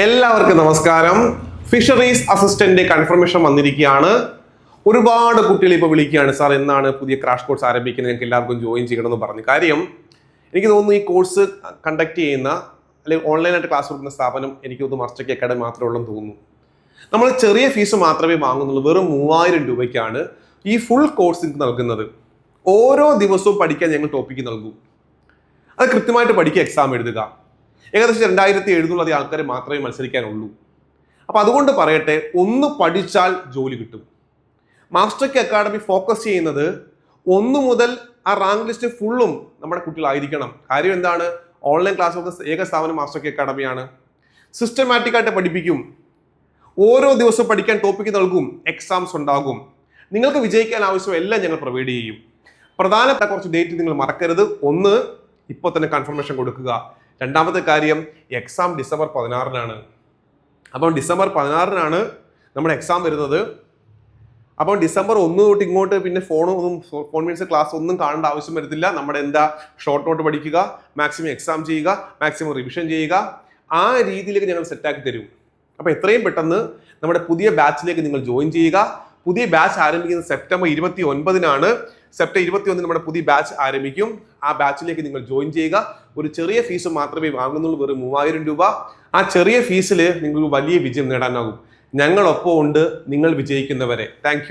എല്ലാവർക്കും നമസ്കാരം. Fisheries assistant confirmation വന്നിരിക്കുകയാണ്. ഒരുപാട് കുട്ടികൾ ഇപ്പോൾ വിളിക്കുകയാണ്, സാർ എന്നാണ് പുതിയ ക്രാഷ് കോഴ്സ് ആരംഭിക്കുന്നത്, ഞങ്ങൾക്ക് എല്ലാവർക്കും ജോയിൻ ചെയ്യണമെന്ന് പറഞ്ഞു. കാര്യം എനിക്ക് തോന്നുന്നു ഈ കോഴ്സ് കണ്ടക്ട് ചെയ്യുന്ന അല്ലെങ്കിൽ ഓൺലൈനായിട്ട് ക്ലാസ് കൊടുക്കുന്ന സ്ഥാപനം എനിക്ക് തോന്നുന്നു മാസ്റ്റർ കെ അക്കാഡമി മാത്രമേ ഉള്ളെന്ന് തോന്നുന്നു. നമ്മൾ ചെറിയ ഫീസ് മാത്രമേ വാങ്ങുന്നുള്ളൂ. വെറും 3000 രൂപയ്ക്കാണ് ഈ ഫുൾ കോഴ്സ് നൽകുന്നത്. ഓരോ ദിവസവും പഠിക്കാൻ ഞങ്ങൾ ടോപ്പിക്ക് നൽകും. അത് കൃത്യമായിട്ട് പഠിക്കുക, എക്സാം എഴുതുക. ഏകദേശം 2700 ആൾക്കാർ മാത്രമേ മത്സരിക്കാനുള്ളൂ. അപ്പം അതുകൊണ്ട് പറയട്ടെ, ഒന്ന് പഠിച്ചാൽ ജോലി കിട്ടും. മാസ്റ്റർ കെ അക്കാഡമി ഫോക്കസ് ചെയ്യുന്നത് 1 മുതൽ ആ റാങ്ക് ലിസ്റ്റ് ഫുള്ളും നമ്മുടെ കുട്ടികളായിരിക്കണം. കാര്യം എന്താണ്? ഓൺലൈൻ ക്ലാസ് കൊടുക്കുന്ന ഏക സ്ഥാപനം മാസ്റ്റർ കെ അക്കാഡമിയാണ്. സിസ്റ്റമാറ്റിക് ആയിട്ട് പഠിപ്പിക്കും. ഓരോ ദിവസവും പഠിക്കാൻ ടോപ്പിക്ക് നൽകും. എക്സാംസ് ഉണ്ടാകും. നിങ്ങൾക്ക് വിജയിക്കാൻ ആവശ്യം എല്ലാം ഞങ്ങൾ പ്രൊവൈഡ് ചെയ്യും. പ്രധാനപ്പെട്ട കുറച്ച് ഡേറ്റ് നിങ്ങൾ മറക്കരുത്. ഒന്ന്, ഇപ്പോൾ തന്നെ കൺഫർമേഷൻ കൊടുക്കുക. രണ്ടാമത്തെ കാര്യം, എക്സാം ഡിസംബർ 16-നാണ്. അപ്പോൾ ഡിസംബർ 16-നാണ് നമ്മുടെ എക്സാം വരുന്നത്. അപ്പോൾ ഡിസംബർ 1 തൊട്ട് ഇങ്ങോട്ട് പിന്നെ ഫോൺ മീൻസ് ക്ലാസ് ഒന്നും കാണേണ്ട ആവശ്യം വരത്തില്ല. നമ്മുടെ ഷോർട്ട് നോട്ട് പഠിക്കുക, മാക്സിമം എക്സാം ചെയ്യുക, മാക്സിമം റിവിഷൻ ചെയ്യുക. ആ രീതിയിലേക്ക് ഞങ്ങൾ സെറ്റാക്കി തരും. അപ്പോൾ എത്രയും പെട്ടെന്ന് നമ്മുടെ പുതിയ ബാച്ചിലേക്ക് നിങ്ങൾ ജോയിൻ ചെയ്യുക. പുതിയ ബാച്ച് ആരംഭിക്കുന്നത് സെപ്റ്റംബർ 29-നാണ്. സെപ്റ്റംബർ 21 നമ്മുടെ പുതിയ ബാച്ച് ആരംഭിക്കും. ആ ബാച്ചിലേക്ക് നിങ്ങൾ ജോയിൻ ചെയ്യുക. ഒരു ചെറിയ ഫീസ് മാത്രമേ വാങ്ങുന്നുള്ളൂ, വെറും 3000 രൂപ. ആ ചെറിയ ഫീസിൽ നിങ്ങൾക്ക് വലിയ വിജയം നേടാനാകും. ഞങ്ങളൊപ്പം ഉണ്ട്, നിങ്ങൾ വിജയിക്കുന്നവരെ. താങ്ക്